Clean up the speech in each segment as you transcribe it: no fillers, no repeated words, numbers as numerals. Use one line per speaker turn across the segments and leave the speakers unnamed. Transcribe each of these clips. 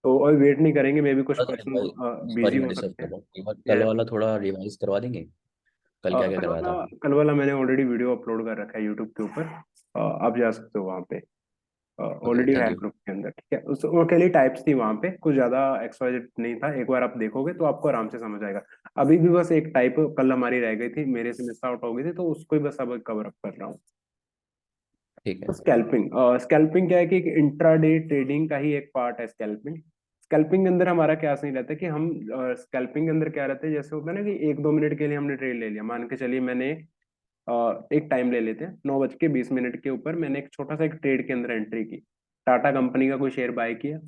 तो और वेट नहीं करेंगे, मे भी कुछ
अरे
पर्सन
भाई,
बिजी
सॉरी मैं
हो
डिस्टर्ब
सकते
कर
हैं।
रहा हूँ, एक बार कल
Yes.
वाला थोड़ा रिवाइज करवा देंगे। कल क्या क्या
कल
करवाया
वाला
था?
कल वाला मैंने ऑलरेडी वीडियो अपलोड कर रखा है यूट्यूब के ऊपर। आप जा सकते हो वहाँ पे।
ओके,
ऑलरेडी
थैंक
है
यू।
ग्रुप के अंदर, ठीक है। उस वो के लिए टाइप्स थी वहाँ पे, कुछ ज्यादा एक्सवाइजेड नहीं था। एक बार आप देखोगे तो आपको आराम से समझ आएगा। अभी भी बस एक टाइप कल हमारी रह गई थी, मेरे से मिस आउट हो गई थी, तो उसको ही बस अब कवर अप कर रहा हूँ।
ठीक
तो
है।
स्कैल्पिंग स्कैल्पिंग क्या है कि एक इंट्राडे ट्रेडिंग का ही एक पार्ट है स्कैल्पिंग। स्कैल्पिंग के अंदर हमारा क्या सीन रहता है कि हम स्कैल्पिंग के अंदर क्या रहता है, जैसे होता है ना कि 1-2 मिनट के लिए हमने ट्रेड ले लिया, मान के चलिए मैंने एक टाइम ले लेते हैं 9:20 के ऊपर, मैंने एक छोटा सा एक ट्रेड के अंदर एंट्री की, टाटा कंपनी का कोई शेयर बाय किया,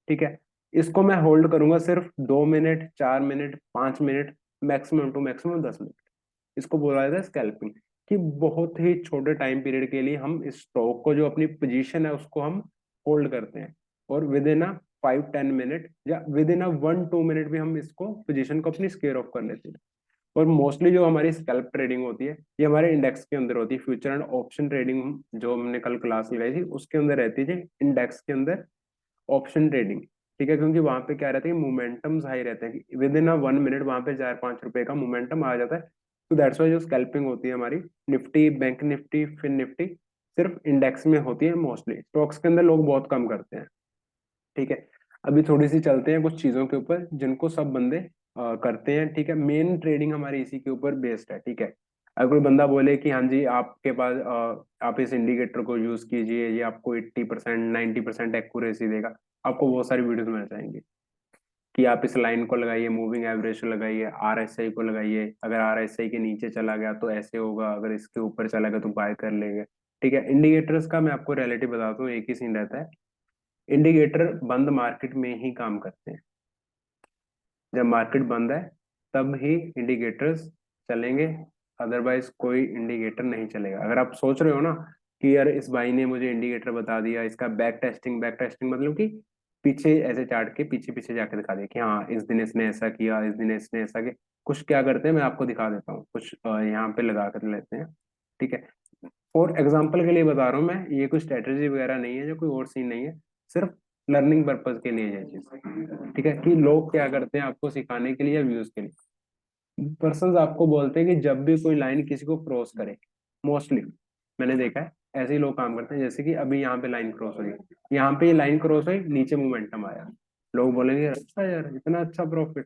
ठीक है। इसको मैं होल्ड करूंगा सिर्फ 2 minute, 4 minute, 5 minute, maximum to maximum 10 minute. इसको बोला जाता है स्कैल्पिंग। कि बहुत ही छोटे टाइम पीरियड के लिए हम इस स्टॉक को, जो अपनी पोजीशन है उसको हम होल्ड करते हैं, और विद इन अ 5-10 मिनट या विद इन अ 1-2 मिनट भी हम इसको पोजीशन को अपनी स्केयर ऑफ कर लेते हैं। और मोस्टली जो हमारी स्कैल्प ट्रेडिंग होती है, ये हमारे इंडेक्स के अंदर होती है। फ्यूचर एंड ऑप्शन ट्रेडिंग जो हमने कल क्लास लगाई थी उसके अंदर रहती है, इंडेक्स के अंदर ऑप्शन ट्रेडिंग, ठीक है। क्योंकि वहां पे क्या रहता है कि मोमेंटम्स हाई रहते हैं, कि विद इन अ 1 मिनट वहां पे 4-5 रुपए का मोमेंटम आ जाता है। तो दैट्स वाई जो स्कैल्पिंग होती है हमारी, निफ्टी, बैंक निफ्टी, फिन निफ्टी, सिर्फ इंडेक्स में होती है। मोस्टली स्टॉक्स के अंदर लोग बहुत कम करते हैं, ठीक है। अभी थोड़ी सी चलते हैं कुछ चीजों के ऊपर जिनको सब बंदे करते हैं, ठीक है। मेन ट्रेडिंग हमारी इसी के ऊपर बेस्ड है, ठीक है। अगर कोई बंदा बोले कि हाँ जी आपके पास आप इस इंडिकेटर को यूज कीजिए, ये आपको 80% 90% एक्यूरेसी देगा, आपको बहुत सारी वीडियोस मिल जाएंगी कि आप इस लाइन को लगाइए, मूविंग एवरेज को लगाइए, आरएसआई को लगाइए, अगर आरएसआई के नीचे चला गया तो ऐसे होगा, अगर इसके ऊपर चला गया तो बाय कर लेंगे, ठीक है। इंडिकेटर्स का मैं आपको रियलिटी बताता हूँ, एक ही सीन रहता है। इंडिकेटर बंद मार्केट में ही काम करते हैं। जब मार्केट बंद है तब ही इंडिकेटर्स चलेंगे, अदरवाइज कोई इंडिकेटर नहीं चलेगा। अगर आप सोच रहे हो ना कि यार इस भाई ने मुझे इंडिकेटर बता दिया, इसका बैक टेस्टिंग मतलब कि पीछे ऐसे चार्ट के पीछे पीछे जाके दिखा दिया कि हाँ इस दिन इसने ऐसा किया, इस दिन इसने ऐसा किया। कुछ क्या करते हैं, मैं आपको दिखा देता हूँ, कुछ यहाँ पे लगा कर लेते हैं, ठीक है। फॉर एग्जाम्पल के लिए बता रहा हूँ मैं, ये कोई स्ट्रेटेजी वगैरह नहीं है, जो कोई और सीन नहीं है, सिर्फ लर्निंग पर्पज के लिए ये चीज, ठीक है। कि लोग क्या करते हैं आपको सिखाने के लिए या व्यूज के लिए, पर्सन आपको बोलते हैं कि जब भी कोई लाइन किसी को क्रॉस करे, मोस्टली मैंने देखा है ऐसे ही लोग काम करते हैं। जैसे कि अभी यहाँ पे लाइन क्रॉस हुई, यहाँ पे ये लाइन क्रॉस हुई, नीचे मोमेंटम आया, लोग बोलेंगे अच्छा यार इतना अच्छा प्रॉफिट।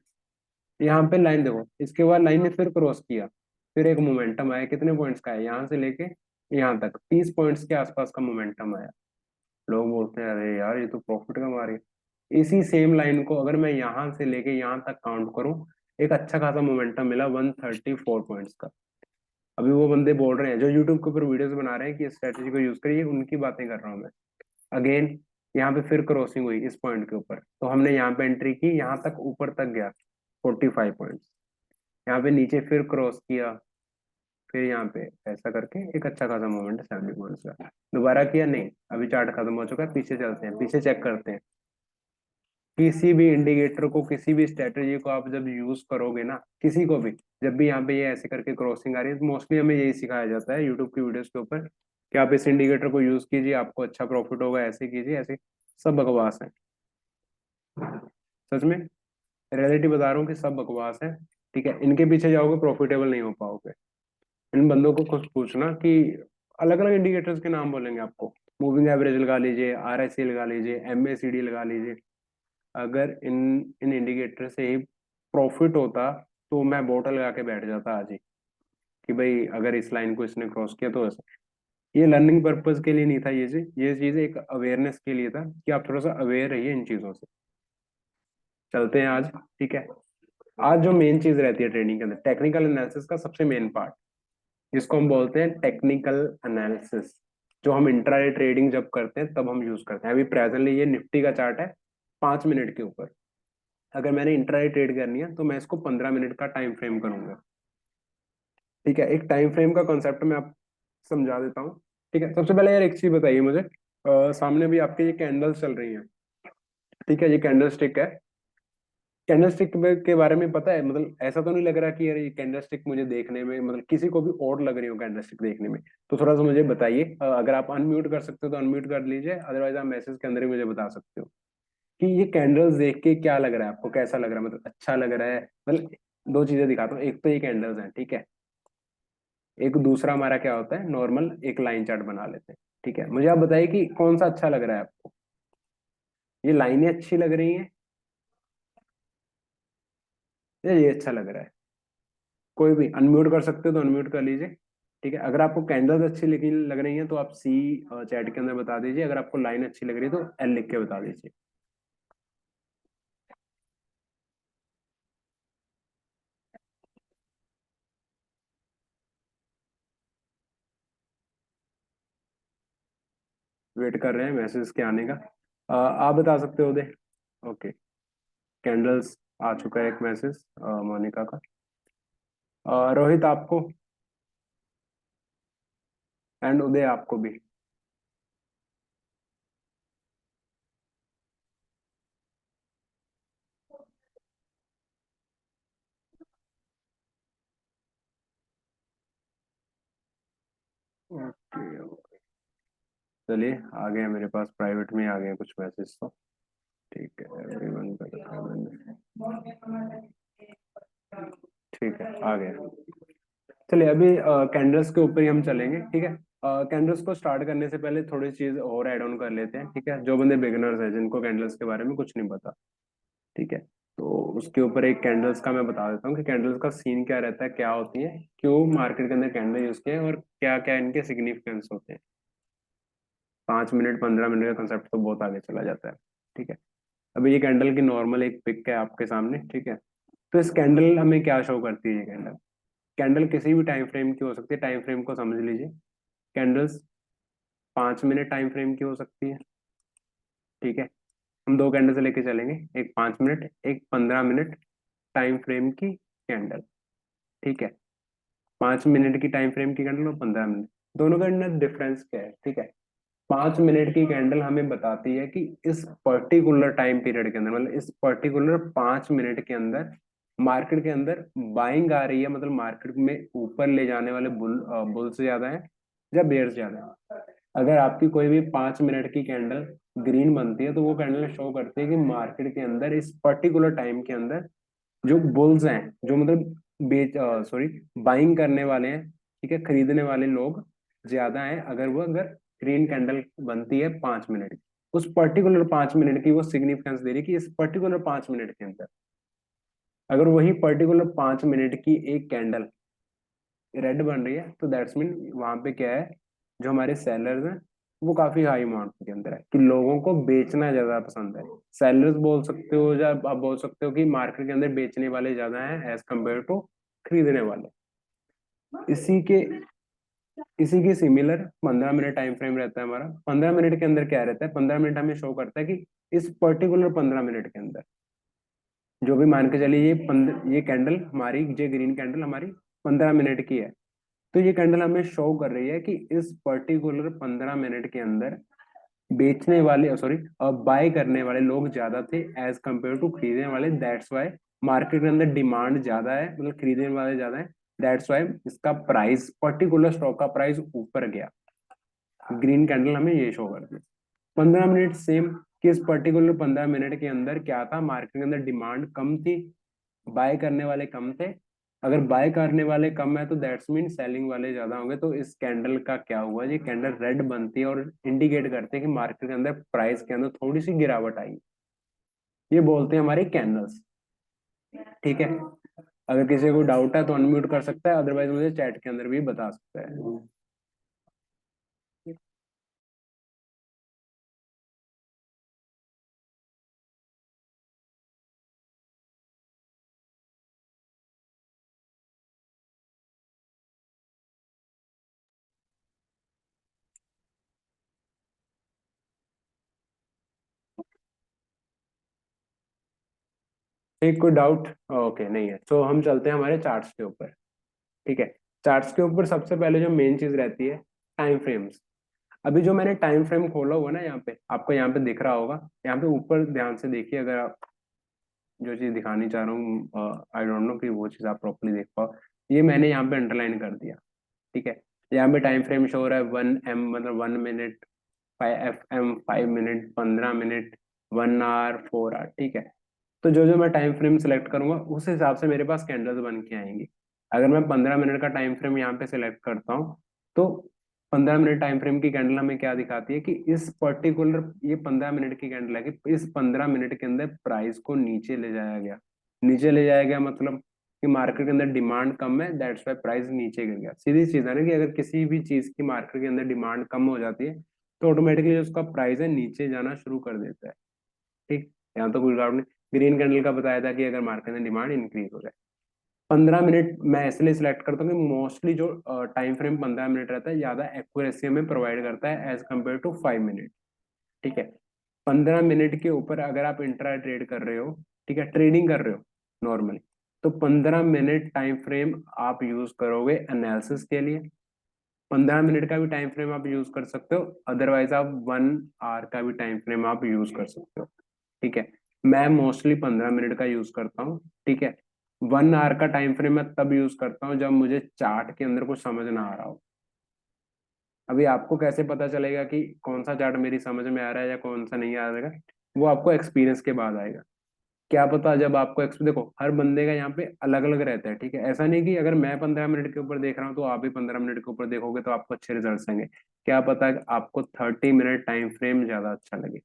यहाँ पे लाइन देखो, इसके बाद लाइन ने फिर क्रॉस किया, फिर एक मोमेंटम आया, कितने पॉइंट्स का है, यहाँ से लेके यहाँ तक 30 पॉइंट्स के आसपास का मोमेंटम आया। लोग बोलते हैं अरे यार ये तो प्रॉफिट कमा रही है। इसी सेम लाइन को अगर मैं यहाँ से लेके यहाँ तक काउंट करूँ, एक अच्छा खासा मोमेंटम मिला 134 पॉइंट्स का। अभी वो बंदे बोल रहे हैं जो यूट्यूब के ऊपर वीडियोस बना रहे हैं कि इस स्ट्रेटेजी को यूज करिए, उनकी बातें कर रहा हूँ मैं। अगेन यहाँ पे फिर क्रॉसिंग हुई इस पॉइंट के ऊपर, तो हमने यहाँ पे एंट्री की, यहाँ तक ऊपर तक गया 45 पॉइंट्स, यहाँ पे नीचे फिर क्रॉस किया, फिर यहाँ पे ऐसा करके एक अच्छा खासा मूवमेंट है 70 पॉइंट्स का। दोबारा किया नहीं, अभी चार्ट खत्म हो चुका है, पीछे चलते हैं, पीछे चेक करते हैं। किसी भी इंडिकेटर को, किसी भी स्ट्रेटेजी को आप जब यूज करोगे ना, किसी को भी, जब भी यहाँ पे ये ऐसे करके क्रॉसिंग आ रही है, तो मोस्टली हमें यही सिखाया जाता है यूट्यूब की वीडियोस के ऊपर कि आप इस इंडिकेटर को यूज कीजिए, आपको अच्छा प्रॉफिट होगा, ऐसे कीजिए ऐसे। सब बकवास है, सच में रियलिटी बता रहा हूँ कि सब बकवास है, ठीक है। इनके पीछे जाओगे प्रॉफिटेबल नहीं हो पाओगे। इन बंदों को कुछ पूछना कि अलग अलग इंडिकेटर्स के नाम बोलेंगे आपको, मूविंग एवरेज लगा लीजिए, आरएसआई लगा लीजिए, एमएसीडी लगा लीजिए। अगर इन इन इंडिकेटर से ही प्रॉफिट होता तो मैं बोतल लगा के बैठ जाता आज ही, कि भाई अगर इस लाइन को इसने क्रॉस किया तो ऐसा। ये लर्निंग पर्पज के लिए नहीं था, ये चीज एक अवेयरनेस के लिए था कि आप थोड़ा सा अवेयर रहिए इन चीजों से। चलते हैं आज, ठीक है। आज जो मेन चीज रहती है ट्रेडिंग के अंदर, टेक्निकल एनालिसिस का सबसे मेन पार्ट, जिसको हम बोलते हैं टेक्निकल एनालिसिस, जो हम इंट्राडे ट्रेडिंग जब करते हैं तब हम यूज करते हैं। अभी प्रेजेंटली ये निफ्टी का चार्ट है 5 मिनट के ऊपर। अगर मैंने इंट्राडे ट्रेड करनी है तो मैं इसको 15 मिनट का टाइम फ्रेम करूंगा, ठीक है। एक टाइम फ्रेम का कॉन्सेप्ट मैं आप समझा देता हूँ, ठीक है। सबसे पहले यार एक चीज बताइए मुझे, सामने भी आपके ये कैंडल्स चल रही हैं, ठीक है, ये कैंडल स्टिक है। कैंडल स्टिक के बारे में पता है, मतलब ऐसा तो नहीं लग रहा कि यार ये कैंडल स्टिक मुझे देखने में, मतलब किसी को भी और लग रही हो कैंडल स्टिक देखने में, तो थोड़ा सा मुझे बताइए। अगर आप अनम्यूट कर सकते हो तो अनम्यूट कर लीजिए, अदरवाइज आप मैसेज के अंदर ही मुझे बता सकते हो कि ये कैंडल्स देख के क्या लग रहा है आपको, कैसा लग रहा है, मतलब अच्छा लग रहा है, मतलब दो चीजें दिखाता हूँ। एक तो ये कैंडल्स हैं, ठीक है। एक दूसरा हमारा क्या होता है, नॉर्मल एक लाइन चार्ट बना लेते हैं, ठीक है। मुझे आप बताइए कि कौन सा अच्छा लग रहा है आपको, ये लाइनें अच्छी लग रही हैं या ये अच्छा लग रहा है? कोई भी अनम्यूट कर सकते हो तो अनम्यूट कर लीजिए, ठीक है। अगर आपको कैंडल्स अच्छी लग रही हैं तो आप सी चैट के अंदर बता दीजिए, अगर आपको लाइन अच्छी लग रही है तो एल लिख के बता दीजिए। वेट कर रहे हैं मैसेज के आने का। आप बता सकते हो उदय? ओके, कैंडल्स आ चुका है एक मैसेज मोनिका का। रोहित आपको, एंड उदय आपको भी। ओके, चलिए आ गए मेरे पास, प्राइवेट में आ गए कुछ मैसेज तो। ठीक है, एवरीवन का रखा है मैंने। ठीक है, आ गया। चलिए अभी कैंडल्स के ऊपर ही हम चलेंगे, ठीक है। कैंडल्स को स्टार्ट करने से पहले थोड़ी चीज और ऐड ऑन कर लेते हैं, ठीक है। जो बंदे बिगिनर्स हैं, जिनको कैंडल्स के बारे में कुछ नहीं पता, ठीक है, तो उसके ऊपर एक कैंडल्स का मैं बता देता हूँ कि कैंडल्स का सीन क्या रहता है, क्या होती है, क्यों मार्केट के अंदर कैंडल यूज किए हैं, और क्या क्या इनके सिग्निफिकेंस होते हैं। 5 मिनट 15 मिनट का कंसेप्ट तो बहुत आगे चला जाता है, ठीक है। अभी ये कैंडल की नॉर्मल एक पिक है आपके सामने, ठीक है। तो इस कैंडल हमें क्या शो करती है, ये कैंडल, कैंडल किसी भी टाइम फ्रेम की हो सकती है, टाइम फ्रेम को समझ लीजिए। कैंडल्स 5 मिनट टाइम फ्रेम की हो सकती है, ठीक है। हम दो कैंडल से लेके चलेंगे, एक 5 मिनट, एक 15 मिनट टाइम फ्रेम की कैंडल, ठीक है। 5 मिनट की टाइम फ्रेम की कैंडल और 15 मिनट, दोनों का अंदर डिफरेंस क्या है, ठीक है। 5 मिनट की कैंडल हमें बताती है कि इस पर्टिकुलर टाइम पीरियड के अंदर, मतलब इस पर्टिकुलर 5 मिनट के अंदर मार्केट के अंदर बाइंग आ रही है, मतलब मार्केट में ऊपर ले जाने वाले बुल्स ज्यादा है या बेयर्स ज्यादा है। अगर आपकी कोई भी 5 मिनट की कैंडल ग्रीन बनती है तो वो कैंडल शो करती है कि मार्केट के अंदर इस पर्टिकुलर टाइम के अंदर जो बुल्स हैं, जो मतलब बेच सॉरी बाइंग करने वाले हैं, ठीक है, खरीदने वाले लोग ज्यादा हैं। अगर ग्रीन कैंडल बनती है 5 मिनट की, उस पर्टिकुलर 5 मिनट की वो सिग्निफिकेंस दे रही है कि इस पर्टिकुलर 5 मिनट के अंदर अगर वही पर्टिकुलर 5 मिनट की एक कैंडल रेड बन रही है तो दैट्स मीन वहां पे क्या है, जो हमारे सेलर्स हैं वो काफी हाई अमाउंट के अंदर है, कि लोगों को बेचना ज्यादा पसंद है। सेलर्स बोल सकते हो या आप बोल सकते हो कि मार्केट के अंदर बेचने वाले ज्यादा हैं एज कम्पेयर टू खरीदने वाले। इसी के इसी के सिमिलर 15 मिनट टाइम फ्रेम रहता है हमारा। 15 मिनट के अंदर क्या रहता है, 15 मिनट हमें शो करता है कि इस पर्टिकुलर 15 मिनट के अंदर जो भी मान के चलिए ये कैंडल हमारी, ये ग्रीन कैंडल हमारी 15 मिनट की है, तो ये कैंडल हमें शो कर रही है कि इस पर्टिकुलर 15 मिनट के अंदर बेचने वाले सॉरी बाय करने वाले लोग ज्यादा थे एज कंपेयर टू खरीदने वाले। दैट्स वाई मार्केट के अंदर डिमांड ज्यादा है, मतलब खरीदने वाले ज्यादा है। दैट्स वाई इसका प्राइस, पर्टिकुलर स्टॉक का प्राइस ऊपर गया। ग्रीन कैंडल हमें ये शो करती है। 15 मिनट सेम, कि इस पर्टिकुलर 15 मिनट के अंदर क्या था, मार्केट के अंदर डिमांड कम थी, बाय करने वाले कम थे। अगर बाय करने वाले कम है तो दैट्स मीन सेलिंग वाले ज्यादा होंगे। तो इस कैंडल का क्या हुआ, ये कैंडल रेड बनती है और इंडिकेट करते हैं कि मार्केट के अंदर प्राइस के अंदर थोड़ी सी गिरावट आई। ये बोलते हैं हमारे कैंडल्स, ठीक है। अगर किसी को डाउट है तो अनम्यूट कर सकता है, अदरवाइज मुझे चैट के अंदर भी बता सकता है। एक कोई डाउट? ओके, नहीं है तो हम चलते हैं हमारे चार्ट्स के ऊपर, ठीक है। चार्ट्स के ऊपर सबसे पहले जो मेन चीज रहती है, टाइम फ्रेम्स। अभी जो मैंने टाइम फ्रेम खोला हुआ ना, यहाँ पे आपको यहाँ पे दिख रहा होगा, यहाँ पे ऊपर ध्यान से देखिए। अगर आप जो चीज दिखानी चाह रहा हूँ, आई डोंट नो कि वो चीज आप प्रॉपर्ली देख पाओ, ये मैंने यहाँ पे अंडरलाइन कर दिया, ठीक है। यहाँ पे टाइम फ्रेम शो हो रहा है 1 M, मतलब 1 minute, 5 FM, 5 minute, 15 minute, 1 hour, 4 hour, ठीक है। तो जो जो मैं टाइम फ्रेम सेलेक्ट करूंगा उस हिसाब से मेरे पास कैंडल्स बन के आएंगी। अगर मैं 15 मिनट का टाइम फ्रेम यहाँ पे सिलेक्ट करता हूँ, तो 15 मिनट टाइम फ्रेम की कैंडल हमें क्या दिखाती है कि इस पर्टिकुलर, ये 15 मिनट की कैंडल है कि इस 15 मिनट के अंदर प्राइस को नीचे ले जाया गया। नीचे ले जाया गया मतलब कि मार्केट के अंदर डिमांड कम है, दैट्स वाई प्राइस नीचे गिर गया। सीधी चीज है ना कि अगर किसी भी चीज की मार्केट के अंदर डिमांड कम हो जाती है तो ऑटोमेटिकली उसका प्राइस है नीचे जाना शुरू कर देता है। ठीक, यहाँ तो कोई डाउट नहीं। ग्रीन कैंडल का बताया था कि अगर मार्केट में डिमांड इंक्रीज हो जाए। 15 मिनट मैं इसलिए सिलेक्ट करता हूँ कि मोस्टली जो टाइम फ्रेम 15 मिनट रहता है ज्यादा एक्यूरेसी हमें प्रोवाइड करता है एज कम्पेयर टू 5 मिनट। ठीक है, 15 मिनट के ऊपर अगर आप इंट्रा ट्रेड कर रहे हो, ठीक है, ट्रेडिंग कर रहे हो नॉर्मली, तो 15 मिनट टाइम फ्रेम आप यूज करोगे एनालिसिस के लिए। 15 मिनट का भी टाइम फ्रेम आप यूज कर सकते हो, अदरवाइज आप 1 आवर का भी टाइम फ्रेम आप यूज कर सकते हो। ठीक है, मैं मोस्टली 15 मिनट का यूज करता हूँ। ठीक है, 1 आवर का टाइम फ्रेम मैं तब यूज करता हूँ जब मुझे चार्ट के अंदर कुछ समझ ना आ रहा हो। अभी आपको कैसे पता चलेगा कि कौन सा चार्ट मेरी समझ में आ रहा है या कौन सा नहीं आ रहा है, वो आपको एक्सपीरियंस के बाद आएगा। क्या पता जब आपको देखो हर बंदे का यहाँ पे अलग अलग रहता है। ठीक है, ऐसा नहीं कि अगर मैं 15 मिनट के ऊपर देख रहा हूँ तो आप भी 15 मिनट के ऊपर देखोगे तो आपको अच्छे रिजल्ट आएंगे। क्या पता कि आपको 30 मिनट टाइम फ्रेम ज्यादा अच्छा लगे।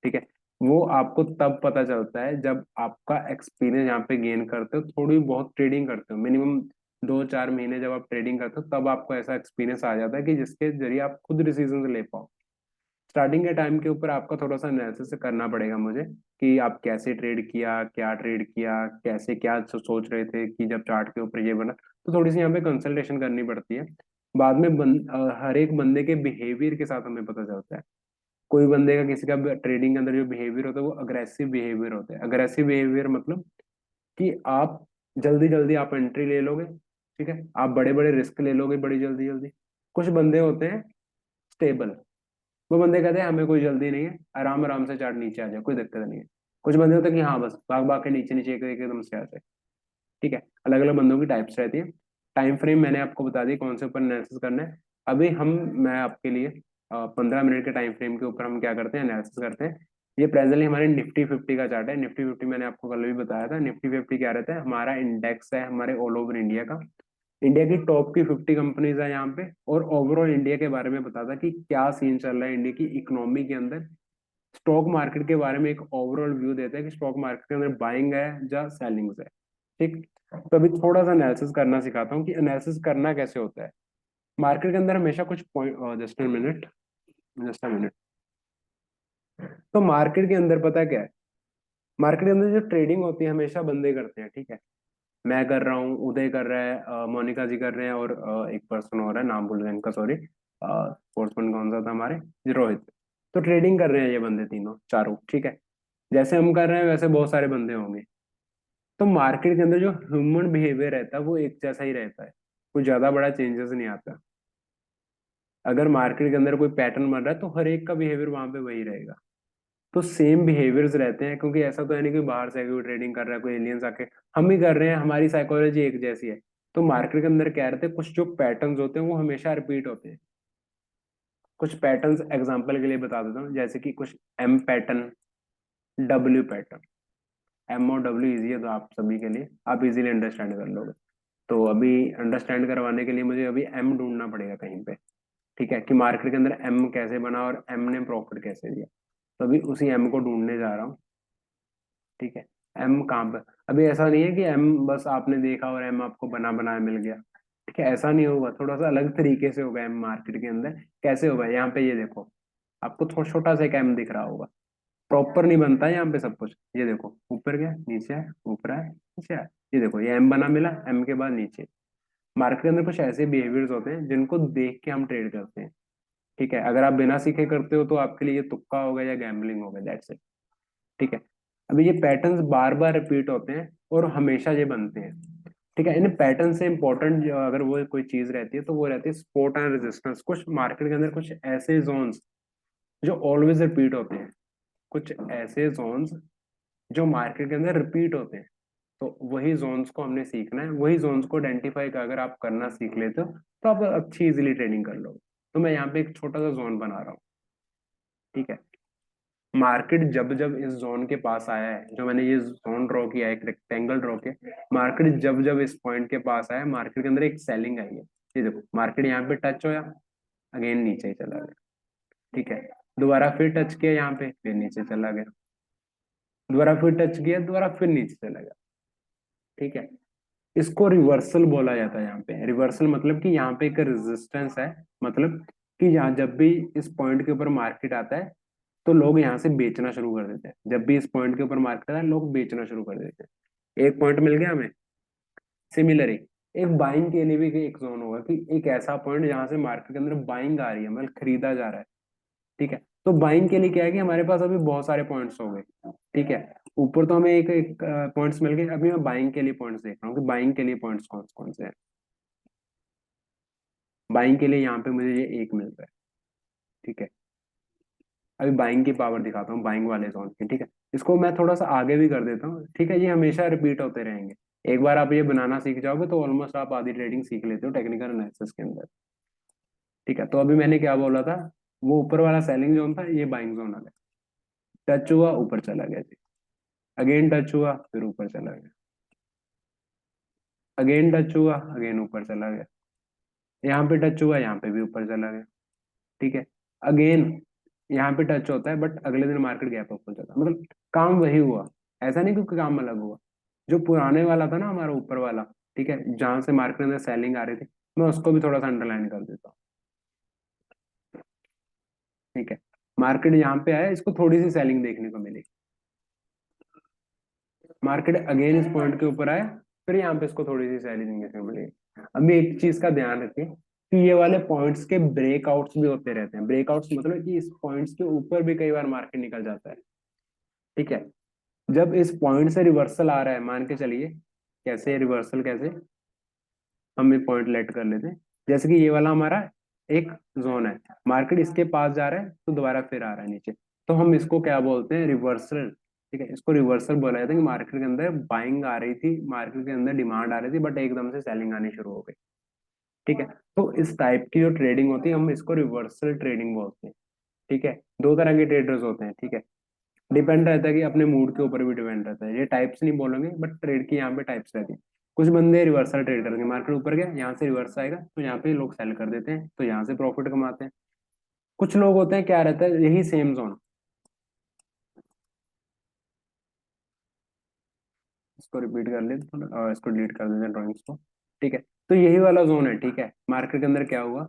ठीक है, वो आपको तब पता चलता है जब आपका एक्सपीरियंस यहाँ पे गेन करते हो, थोड़ी बहुत ट्रेडिंग करते हो, मिनिमम 2-4 महीने जब आप ट्रेडिंग करते हो तब आपको ऐसा एक्सपीरियंस आ जाता है कि जिसके जरिए आप खुद डिसीजन ले पाओ। स्टार्टिंग के टाइम के ऊपर आपका थोड़ा सा एनालिसिस करना पड़ेगा मुझे कि आप कैसे ट्रेड किया, क्या ट्रेड किया, कैसे क्या सोच रहे थे कि जब चार्ट के ऊपर ये बना, तो थोड़ी सी यहाँ पे कंसल्टेशन करनी पड़ती है। बाद में हर एक बंदे के बिहेवियर के साथ हमें पता चलता है। कोई बंदे का, किसी का ट्रेडिंग के अंदर जो बिहेवियर होता है वो अग्रेसिव बिहेवियर होता है। अग्रेसिव बिहेवियर मतलब कि आप जल्दी जल्दी आप एंट्री ले लोगे, ठीक है, आप बड़े बड़े रिस्क ले लोगे बड़ी जल्दी जल्दी। कुछ बंदे होते हैं स्टेबल, वो बंदे कहते हैं हमें कोई जल्दी नहीं है, आराम आराम से चार्ट नीचे आ जाए, कोई दिक्कत नहीं है। कुछ बंदे होते हैं कि हाँ बस भाग भाग के नीचे नीचे एकदम से आ जाए। ठीक है, अलग अलग बंदों की टाइप्स रहती है। टाइम फ्रेम मैंने आपको बता दी कौन से ऊपर एनालिसिस करना है। अभी मैं आपके लिए 15 मिनट के टाइम फ्रेम के ऊपर हम क्या करते हैं, एनालिसिस करते हैं। ये प्रेजेंटली हमारे निफ्टी 50 का चार्ट है। निफ्टी 50 मैंने आपको कल भी बताया था। निफ्टी 50 क्या रहता है, हमारा इंडेक्स है हमारे ऑल ओवर इंडिया का। इंडिया की टॉप की 50 कंपनीज है यहाँ पे, और ओवरऑल इंडिया के बारे में बताता कि क्या सीन चल रहा है इंडिया की इकोनॉमी के अंदर। स्टॉक मार्केट के बारे में एक ओवरऑल व्यू देता है कि स्टॉक मार्केट के अंदर बाइंग है या सेलिंग है। ठीक, तो अभी थोड़ा सा एनालिसिस करना सिखाता हूँ कि एनालिसिस करना कैसे होता है। मार्केट के अंदर हमेशा कुछ point, just a minute, just a minute. तो मार्केट के अंदर पता क्या है, मार्केट के अंदर जो ट्रेडिंग होती है हमेशा बंदे करते हैं। ठीक है, मैं कर रहा हूँ, उदय कर रहा है, मोनिका जी कर रहे हैं, और एक पर्सन और है, नाम भूल गए इनका, सॉरी। स्पोर्ट्समैन कौन सा था हमारे, जी, रोहित। तो ट्रेडिंग कर रहे हैं ये बंदे तीनों चारों। ठीक है, जैसे हम कर रहे हैं वैसे बहुत सारे बंदे होंगे। तो मार्केट के अंदर जो ह्यूमन बिहेवियर रहता है वो एक जैसा ही रहता है, कोई ज्यादा बड़ा चेंजेस नहीं आता। अगर मार्केट के अंदर कोई पैटर्न बन रहा है तो हर एक का बिहेवियर वहां पे वही रहेगा। तो सेम बिहेवियर्स रहते हैं, क्योंकि ऐसा तो है नहीं कि बाहर से कोई ट्रेडिंग कर रहा है, कोई एलियंस आके, हम ही कर रहे हैं, हमारी साइकोलॉजी एक जैसी है। तो मार्केट के अंदर क्या रहते हैं, कुछ जो पैटर्न्स होते हैं वो हमेशा रिपीट होते हैं। कुछ पैटर्न्स एग्जांपल के लिए बता देता हूँ, जैसे कि कुछ M pattern, W pattern. M और डब्ल्यू इजी है तो आप सभी के लिए, आप इजीली अंडरस्टैंड कर लोगे। तो अभी अंडरस्टैंड करवाने के लिए मुझे अभी एम ढूंढना पड़ेगा कहीं पे। ठीक है, कि मार्केट के अंदर एम कैसे बना और एम ने प्रॉफिट कैसे दिया। तो अभी उसी एम को ढूंढने जा रहा हूँ। ठीक है, एम कहाँ पर, अभी ऐसा नहीं है कि एम बस आपने देखा और एम आपको बना बनाया मिल गया। ठीक है, ऐसा नहीं होगा, थोड़ा सा अलग तरीके से होगा एम मार्केट के अंदर। कैसे होगा, यहाँ पे ये देखो, आपको थोड़ा छोटा सा एक एम दिख रहा होगा। प्रॉपर नहीं बनता है यहाँ पे सब कुछ। ये देखो ऊपर गया, नीचे है, ऊपर है, नीचे है। ये देखो ये एम बना मिला, एम के बाद नीचे। मार्केट के अंदर कुछ ऐसे बिहेवियर्स होते हैं जिनको देख के हम ट्रेड करते हैं। ठीक है, अगर आप बिना सीखे करते हो तो आपके लिए ये तुक्का होगा या गैम्बलिंग होगा, दैट्स इट। ठीक है, अभी ये पैटर्न्स बार बार रिपीट होते हैं और हमेशा ये बनते हैं। ठीक है, इन पैटर्न से इंपॉर्टेंट अगर वो कोई चीज रहती है तो वो रहती है सपोर्ट एंड रेजिस्टेंस। कुछ मार्केट के अंदर कुछ ऐसे जोन्स जो ऑलवेज रिपीट होते हैं, कुछ ऐसे जोन्स जो मार्केट के अंदर रिपीट होते हैं। तो वही जोन्स को हमने सीखना है, वही जोन्स को आइडेंटिफाई का अगर आप करना सीख लेते हो तो आप अच्छी इजीली ट्रेडिंग कर लो। तो मैं यहाँ पे एक छोटा सा जोन बना रहा हूँ। ठीक है, मार्केट जब जब इस जोन के पास आया है, जो मैंने ये जोन ड्रॉ किया है, एक रेक्टेंगल ड्रॉ किया, मार्केट जब जब इस पॉइंट के पास आया, मार्केट के अंदर एक सेलिंग आई है। ये देखो मार्केट यहाँ पे टच होया, अगेन नीचे ही चला गया। ठीक है, दोबारा फिर टच किया यहाँ पे, फिर नीचे चला गया, दोबारा फिर टच किया, दोबारा फिर नीचे चला गया। ठीक है, इसको रिवर्सल बोला जाता है। यहाँ पे रिवर्सल मतलब कि यहाँ पे एक रेजिस्टेंस है, मतलब कि यहाँ जब भी इस पॉइंट के ऊपर मार्केट आता है तो लोग यहाँ से बेचना शुरू कर देते हैं। जब भी इस पॉइंट के ऊपर मार्केट आता है लोग बेचना शुरू कर देते हैं। एक पॉइंट मिल गया हमें। सिमिलरली एक बाइंग के लिए भी एक जोन होगा, कि एक ऐसा पॉइंट जहां से मार्केट के अंदर बाइंग आ रही है, मतलब खरीदा जा रहा है। ठीक है, तो बाइंग के लिए क्या है कि हमारे पास अभी बहुत सारे पॉइंट्स हो गए। ठीक है, ऊपर तो हमें एक एक पॉइंट्स मिल गए, अभी मैं बाइंग के लिए पॉइंट्स देख रहा हूँ कि बाइंग के लिए पॉइंट्स कौन कौन से हैं। बाइंग के लिए यहाँ पे मुझे ये एक मिल रहा है। ठीक है, अभी बाइंग की पावर दिखाता हूँ बाइंग वाले जोन की। ठीक है, इसको मैं थोड़ा सा आगे भी कर देता हूँ। ठीक है, ये हमेशा रिपीट होते रहेंगे। एक बार आप ये बनाना सीख जाओगे तो ऑलमोस्ट आप आधी ट्रेडिंग सीख लेते हो टेक्निकल एनालिसिस के अंदर। ठीक है, तो अभी मैंने क्या बोला था, वो ऊपर वाला सेलिंग जोन था, ये बाइंग जोन आ गया। टच हुआ ऊपर चला गया जी, अगेन टच हुआ फिर ऊपर चला गया, अगेन टच हुआ अगेन ऊपर चला गया, यहाँ पे टच हुआ यहाँ पे भी ऊपर चला गया। ठीक है, अगेन यहाँ पे टच होता है बट अगले दिन मार्केट गैप अप हो जाता है, मतलब काम वही हुआ। ऐसा नहीं कि काम अलग हुआ। जो पुराने वाला था ना हमारा ऊपर वाला, ठीक है, जहां से मार्केट में सेलिंग आ रही थी, मैं उसको भी थोड़ा सा अंडरलाइन कर देता हूँ। ठीक है, मार्केट यहाँ पे आया, इसको थोड़ी सी सेलिंग देखने को मिली, मार्केट अगेन इस पॉइंट के ऊपर आया, फिर यहाँ पे इसको थोड़ी सी सेलिंग देखने को मिली। अभी एक चीज का ध्यान रखिए कि ये वाले पॉइंट्स के ब्रेकआउट्स भी होते रहते हैं। ब्रेकआउट्स मतलब कि इस पॉइंट्स के ऊपर भी कई बार मार्केट निकल जाता है। ठीक है, जब इस पॉइंट से रिवर्सल आ रहा है, मान के चलिए, कैसे रिवर्सल कैसे, हम एक पॉइंट लेट कर लेते हैं, जैसे कि ये वाला हमारा एक जोन है, मार्केट इसके पास जा रहा है तो दोबारा फिर आ रहा है नीचे, तो हम इसको क्या बोलते हैं, रिवर्सल। ठीक है, इसको रिवर्सल बोला जाता है कि मार्केट के अंदर बाइंग आ रही थी, मार्केट के अंदर डिमांड आ रही थी, बट एकदम से सेलिंग आनी शुरू हो गई। ठीक है, तो इस टाइप की जो ट्रेडिंग होती है हम इसको रिवर्सल ट्रेडिंग बोलते हैं। ठीक है, दो तरह के ट्रेडर्स होते हैं। ठीक है, डिपेंड रहता है कि अपने मूड के ऊपर भी डिपेंड रहता है, ये टाइप्स नहीं बोलेंगे बट ट्रेड की यहाँ पे टाइप्स रहती है। कुछ बंदे रिवर्सल ट्रेड करेंगे, मार्केट ऊपर गया यहाँ से रिवर्स आएगा तो यहाँ पे लोग सेल कर देते हैं, तो यहाँ से प्रॉफिट कमाते हैं। कुछ लोग होते हैं, क्या रहता है, यही सेम जोन, इसको रिपीट कर लेते और इसको डिलीट कर देते हैं ड्रॉइंग्स को। ठीक है, तो यही वाला जोन है। ठीक है, मार्केट के अंदर क्या हुआ,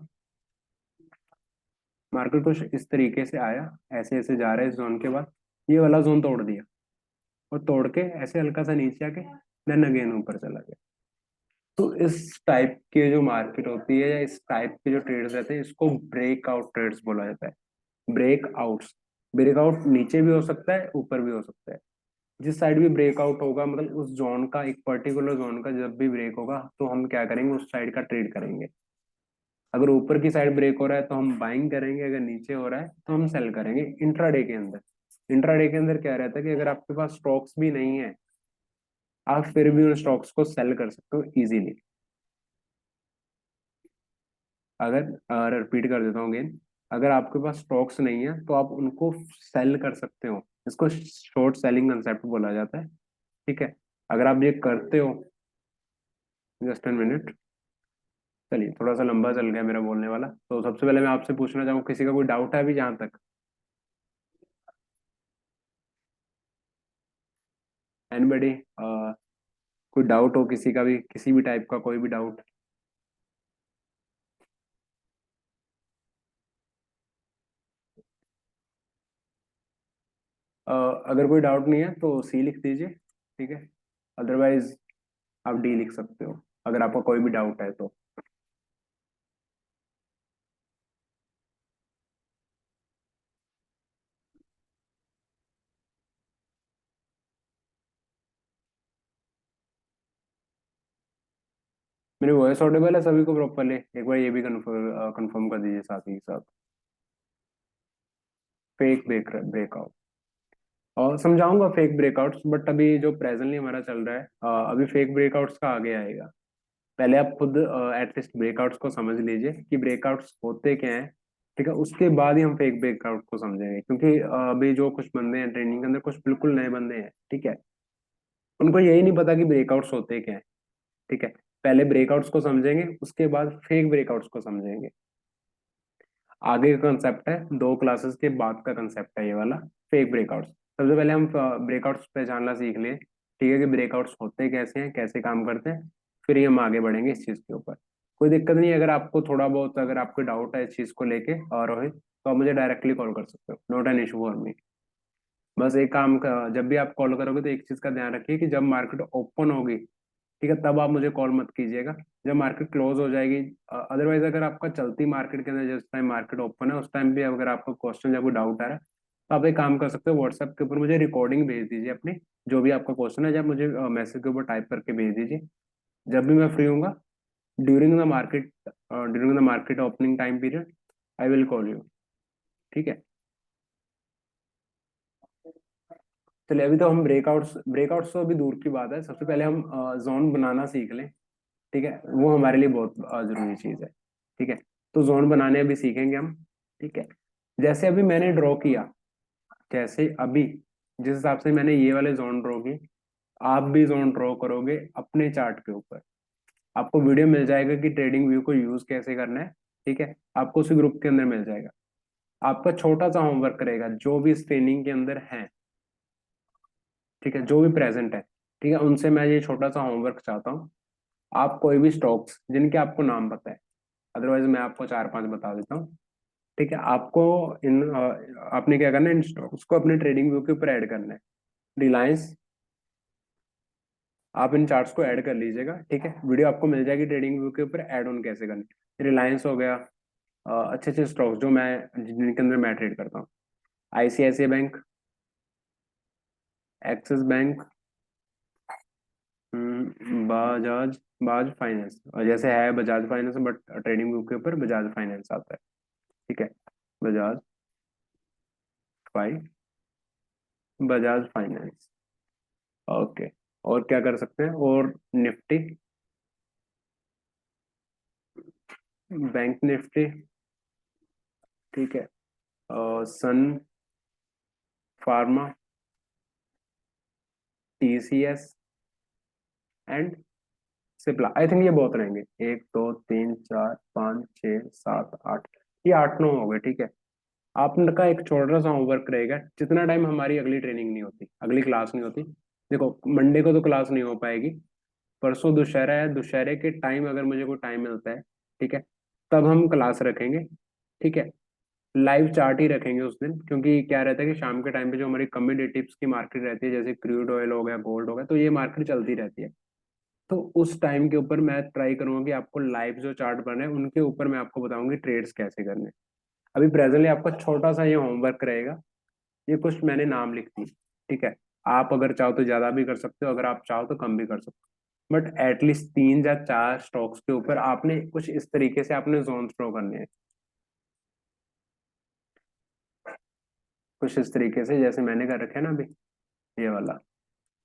मार्केट कुछ इस तरीके से आया, ऐसे ऐसे जा रहा है, इस जोन के बाद ये वाला जोन तोड़ दिया, और तोड़ के ऐसे हल्का सा नीचे आके देन अगेन ऊपर चला गया। तो इस टाइप के जो मार्केट होती है या इस टाइप के जो ट्रेड्स रहते हैं, इसको ब्रेकआउट ट्रेड्स बोला जाता है। ब्रेकआउट्स, ब्रेकआउट नीचे भी हो सकता है ऊपर भी हो सकता है। जिस साइड भी ब्रेकआउट होगा, मतलब उस जोन का, एक पर्टिकुलर जोन का जब भी ब्रेक होगा तो हम क्या करेंगे, उस साइड का ट्रेड करेंगे। अगर ऊपर की साइड ब्रेक हो रहा है तो हम बाइंग करेंगे, अगर नीचे हो रहा है तो हम सेल करेंगे। इंट्राडे के अंदर, इंट्राडे के अंदर क्या रहता है कि अगर आपके पास स्टॉक्स भी नहीं है, आप फिर भी उन स्टॉक्स को सेल कर सकते हो इजीली। अगर रिपीट कर देता हूँ अगेन, अगर आपके पास स्टॉक्स नहीं है तो आप उनको सेल कर सकते हो, इसको शॉर्ट सेलिंग कंसेप्ट बोला जाता है। ठीक है, अगर आप ये करते हो, जस्ट एन मिनट, चलिए थोड़ा सा लंबा चल गया मेरा बोलने वाला, तो सबसे पहले मैं आपसे पूछना चाहूँ, किसी का कोई डाउट है अभी जहां तक, एनीबडी, कोई डाउट हो किसी का भी, किसी भी टाइप का कोई भी डाउट। अगर कोई डाउट नहीं है तो सी लिख दीजिए। ठीक है, अदरवाइज आप डी लिख सकते हो अगर आपका कोई भी डाउट है तो। मेरी वॉइस ऑडिबल है सभी को प्रॉपरली, एक बार ये भी कंफर्म कंफर्म कर दीजिए साथ ही साथ। फेक ब्रेकआउट और समझाऊंगा फेक ब्रेकआउट्स, बट अभी जो प्रेजेंटली हमारा चल रहा है, अभी फेक ब्रेकआउट्स का आगे आएगा। पहले आप खुद एटलीस्ट ब्रेकआउट्स को समझ लीजिए कि ब्रेकआउट्स होते क्या हैं, ठीक है, उसके बाद ही हम फेक ब्रेकआउट को समझेंगे, क्योंकि अभी जो कुछ बंदे हैं ट्रेनिंग के अंदर, कुछ बिल्कुल नए बंदे हैं, ठीक है, उनको यही नहीं पता कि ब्रेकआउट्स होते क्या है। ठीक है, पहले ब्रेकआउट्स को समझेंगे, उसके बाद फेक ब्रेकआउट्स को समझेंगे। आगे का कंसेप्ट है, 2 क्लासेस के बाद का कंसेप्ट है ये वाला, फेक ब्रेकआउट्स। सबसे पहले हम ब्रेकआउट्स पहचानना सीख लिए, ठीक है, कि ब्रेकआउट्स होते कैसे हैं, कैसे काम करते हैं, फिर ही हम आगे बढ़ेंगे इस चीज के ऊपर। कोई दिक्कत नहीं है, अगर आपको थोड़ा बहुत, अगर आपको डाउट है इस चीज को लेके और रोहित, तो आप मुझे डायरेक्टली कॉल कर सकते हो, not an issue for me. बस एक काम का, जब भी आप कॉल करोगे तो एक चीज का ध्यान रखिए कि जब मार्केट ओपन होगी, ठीक है, तब आप मुझे कॉल मत कीजिएगा, जब मार्केट क्लोज हो जाएगी। अदरवाइज अगर आपका चलती मार्केट के अंदर जिस टाइम मार्केट ओपन है, उस टाइम भी अगर आपका क्वेश्चन या कोई डाउट आ रहा है, तो आप एक काम कर सकते हो, व्हाट्सएप के ऊपर मुझे रिकॉर्डिंग भेज दीजिए अपनी, जो भी आपका क्वेश्चन है, जब मुझे मैसेज के ऊपर टाइप करके भेज दीजिए। जब भी मैं फ्री हूँ during the market opening time period, I will call you. ठीक है, चलिए, अभी तो हम ब्रेकआउट्स तो अभी दूर की बात है, सबसे पहले हम जोन बनाना सीख लें। ठीक है, वो हमारे लिए बहुत जरूरी चीज है। ठीक है, तो जोन बनाने अभी सीखेंगे हम। ठीक है, जैसे अभी मैंने ड्रॉ किया, जैसे अभी जिस हिसाब से मैंने ये वाले जोन ड्रॉ किए, आप भी जोन ड्रॉ करोगे अपने चार्ट के ऊपर। आपको वीडियो मिल जाएगा कि ट्रेडिंग व्यू को यूज कैसे करना है। ठीक है, आपको उसी ग्रुप के अंदर मिल जाएगा। आपका छोटा सा होमवर्क रहेगा, जो भी इस ट्रेनिंग के अंदर है, ठीक है, जो भी प्रेजेंट है, ठीक है, उनसे मैं ये छोटा सा होमवर्क चाहता हूँ। आप कोई भी स्टॉक्स जिनके आपको नाम पता है, अदरवाइज मैं आपको 4-5 बता देता हूँ। ठीक है, आपको आपने क्या करना है, इन स्टॉक्स को अपने ट्रेडिंग व्यू के ऊपर ऐड करना है। रिलायंस, आप इन चार्ट्स को ऐड कर लीजिएगा। ठीक है, वीडियो आपको मिल जाएगी ट्रेडिंग व्यू के ऊपर ऐड ऑन कैसे करना है। रिलायंस हो गया, अच्छे अच्छे स्टॉक्स जो मैं, जिनके अंदर मैं ट्रेड करता हूँ। ICICI Bank, Axis Bank, Bajaj, बाज फाइनेंस, और जैसे है Bajaj Finance, but Trading View के ऊपर बजाज फाइनेंस आता है। ठीक है, बजाज फाइ बजाज फाइनेंस। ओके, और क्या कर सकते हैं, और निफ्टी, बैंक निफ्टी। ठीक है, Sun Pharma, TCS and Cipla. I think ये बहुत रहेंगे, 1 2 3 4 5 6 7 8, ये 8-9 हो गए। ठीक है, आपका एक छोटा सा होमवर्क रहेगा, जितना टाइम हमारी अगली ट्रेनिंग नहीं होती, अगली क्लास नहीं होती। देखो, मंडे को तो क्लास नहीं हो पाएगी, परसों दुशहरा है, दुशहरे के टाइम अगर मुझे कोई टाइम मिलता है, ठीक है, तब हम क्लास रखेंगे। ठीक है, लाइव चार्ट ही रखेंगे उस दिन, क्योंकि क्या रहता है कि शाम के टाइम पे जो हमारी कमोडिटीज की मार्केट रहती है, जैसे क्रूड ऑयल हो गया, गोल्ड हो गया, तो ये मार्केट चलती रहती है। तो उस टाइम के ऊपर मैं ट्राई करूंगा कि आपको लाइव जो चार्ट बने उनके ऊपर मैं आपको बताऊंगी ट्रेड्स कैसे करने। अभी प्रेजेंटली आपका छोटा सा ये होमवर्क रहेगा, ये कुछ मैंने नाम लिख दी। ठीक है, आप अगर चाहो तो ज्यादा भी कर सकते हो, अगर आप चाहो तो कम भी कर सकते हो, बट एटलीस्ट 3 या 4 स्टॉक्स के ऊपर आपने कुछ इस तरीके से आपने जोन ड्रॉ करने हैं। कुछ इस तरीके से जैसे मैंने कर रखा है ना अभी, ये वाला,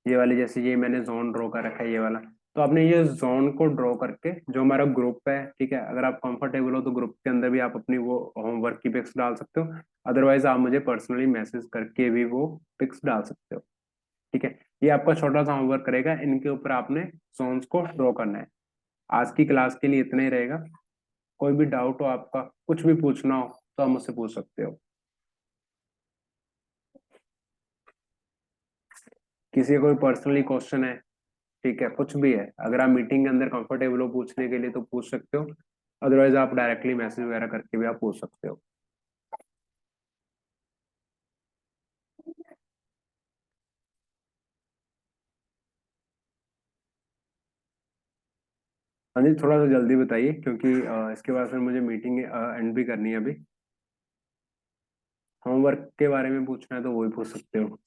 ये वाली, जैसे ये मैंने जोन ड्रॉ कर रखा है ये वाला। तो आपने ये जोन को ड्रॉ करके, जो हमारा ग्रुप है, ठीक है, अगर आप कंफर्टेबल हो तो ग्रुप के अंदर भी आप अपनी वो होमवर्क की पिक्स डाल सकते हो, अदरवाइज आप मुझे पर्सनली मैसेज करके भी वो पिक्स डाल सकते हो। ठीक है, ये आपका छोटा सा होमवर्क रहेगा, इनके ऊपर आपने जोन्स को ड्रॉ करना है। आज की क्लास के लिए इतना ही रहेगा। कोई भी डाउट हो आपका, कुछ भी पूछना हो, तो आप मुझसे पूछ सकते हो। किसी का कोई पर्सनली क्वेश्चन है, ठीक है, कुछ भी है, अगर आप मीटिंग के अंदर कंफर्टेबल हो पूछने के लिए तो पूछ सकते हो, अदरवाइज आप डायरेक्टली मैसेज वगैरह करके भी आप पूछ सकते हो। हाँ जी, थोड़ा सा जल्दी बताइए, क्योंकि इसके बाद फिर मुझे मीटिंग एंड भी करनी है अभी। होमवर्क के बारे में पूछना है तो वो भी पूछ सकते हो।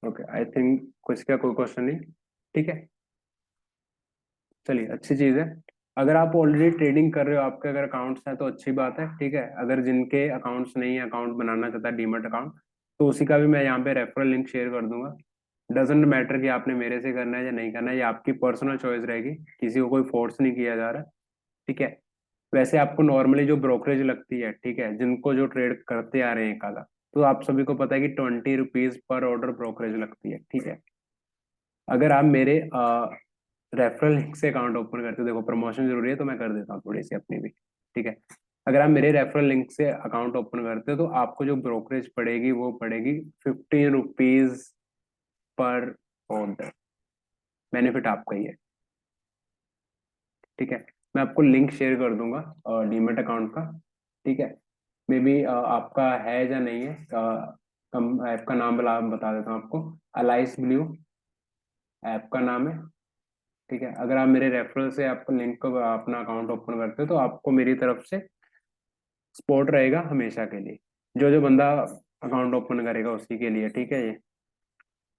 ओके, आई थिंक कुछ का कोई क्वेश्चन नहीं। ठीक है, चलिए, अच्छी चीज़ है। अगर आप ऑलरेडी ट्रेडिंग कर रहे हो, आपके अगर अकाउंट्स हैं तो अच्छी बात है, ठीक है। अगर जिनके अकाउंट्स नहीं है, अकाउंट बनाना चाहता है डीमैट अकाउंट, तो उसी का भी मैं यहाँ पे रेफरल लिंक शेयर कर दूंगा। डजेंट मैटर कि आपने मेरे से करना है या नहीं करना है, ये आपकी पर्सनल चॉइस रहेगी, किसी को कोई फोर्स नहीं किया जा रहा, ठीक है। वैसे आपको नॉर्मली जो ब्रोकरेज लगती है, ठीक है, जिनको जो ट्रेड करते आ रहे हैं काला, तो आप सभी को पता है कि 20 रुपीज पर ऑर्डर ब्रोकरेज लगती है, ठीक है। अगर आप मेरे रेफरल लिंक से अकाउंट ओपन करते हो, देखो प्रमोशन जरूरी है तो मैं कर देता हूँ थोड़ी सी अपनी भी, ठीक है। अगर आप मेरे रेफरल लिंक से अकाउंट ओपन करते हो तो आपको जो ब्रोकरेज पड़ेगी वो पड़ेगी 15 रुपीज पर ऑर्डर। बेनिफिट आपका ही है, ठीक है। मैं आपको लिंक शेयर कर दूंगा डीमेट अकाउंट का, ठीक है। मे बी आपका है या नहीं है, कम ऐप का नाम बता देता हूँ आपको। अलाइस ब्लू ऐप का नाम है, ठीक है। अगर आप मेरे रेफरल से आपको लिंक को अपना अकाउंट ओपन करते हो तो आपको मेरी तरफ से सपोर्ट रहेगा हमेशा के लिए। जो जो बंदा अकाउंट ओपन करेगा उसी के लिए, ठीक है। ये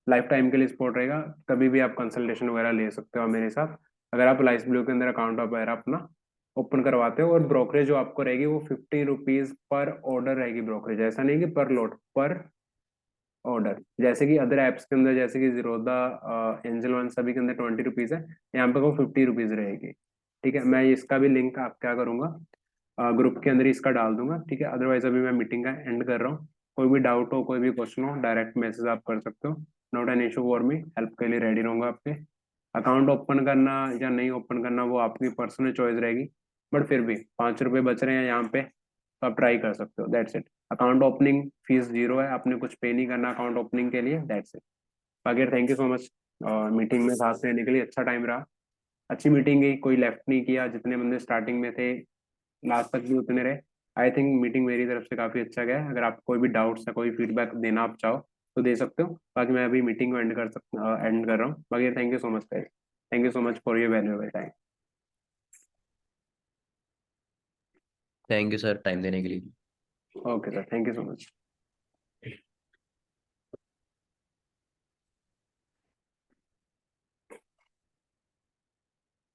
लाइफ टाइम के लिए सपोर्ट रहेगा। कभी भी आप कंसल्टेशन वगैरह ले सकते हो मेरे साथ, अगर आप लाइस ब्लू के अंदर अकाउंट वगैरह अपना ओपन करवाते हो। और ब्रोकरेज जो आपको रहेगी वो 50 रुपीज पर ऑर्डर रहेगी ब्रोकरेज, ऐसा नहीं कि पर लोट, पर ऑर्डर। जैसे कि अदर एप्स के अंदर, जैसे कि जीरोदा, एंजल वन, सभी के अंदर 20 रुपीज है, यहाँ पे वो 50 रुपीज रहेगी, ठीक है। मैं इसका भी लिंक आप क्या करूंगा, ग्रुप के अंदर ही इसका डाल दूंगा, ठीक है। अदरवाइज अभी मैं मीटिंग का एंड कर रहा हूँ। कोई भी डाउट हो, कोई भी क्वेश्चन हो, डायरेक्ट मैसेज आप कर सकते हो। Not an issue for me, help के लिए रेडी रहूंगा आपके। अकाउंट ओपन करना या नहीं ओपन करना वो आपकी पर्सनल चॉइस रहेगी, बट फिर भी 5 रुपये बच रहे हैं यहाँ पे तो आप ट्राई कर सकते हो, that's it. Account opening fees 0 है, आपने कुछ पे नहीं करना अकाउंट ओपनिंग के लिए, दैट्स इट। बाकी thank you so much meeting में साथ रहने के लिए, अच्छा टाइम रहा। अच्छी मीटिंग गई, कोई लेफ्ट नहीं किया, जितने बंदे स्टार्टिंग में थे लास्ट तक भी उतने रहे। आई थिंक मीटिंग मेरी तरफ से काफी अच्छा गया है। अगर आपको कोई भी डाउट्स है, कोई फीडबैक देना आप चाहो तो दे सकते हो। बाकी मैं अभी मीटिंग को एंड कर रहा हूँ। बाकी thank you so much guys, thank you so much for your valuable time.
Thank you sir time देने के लिए।
Okay sir, thank you so much.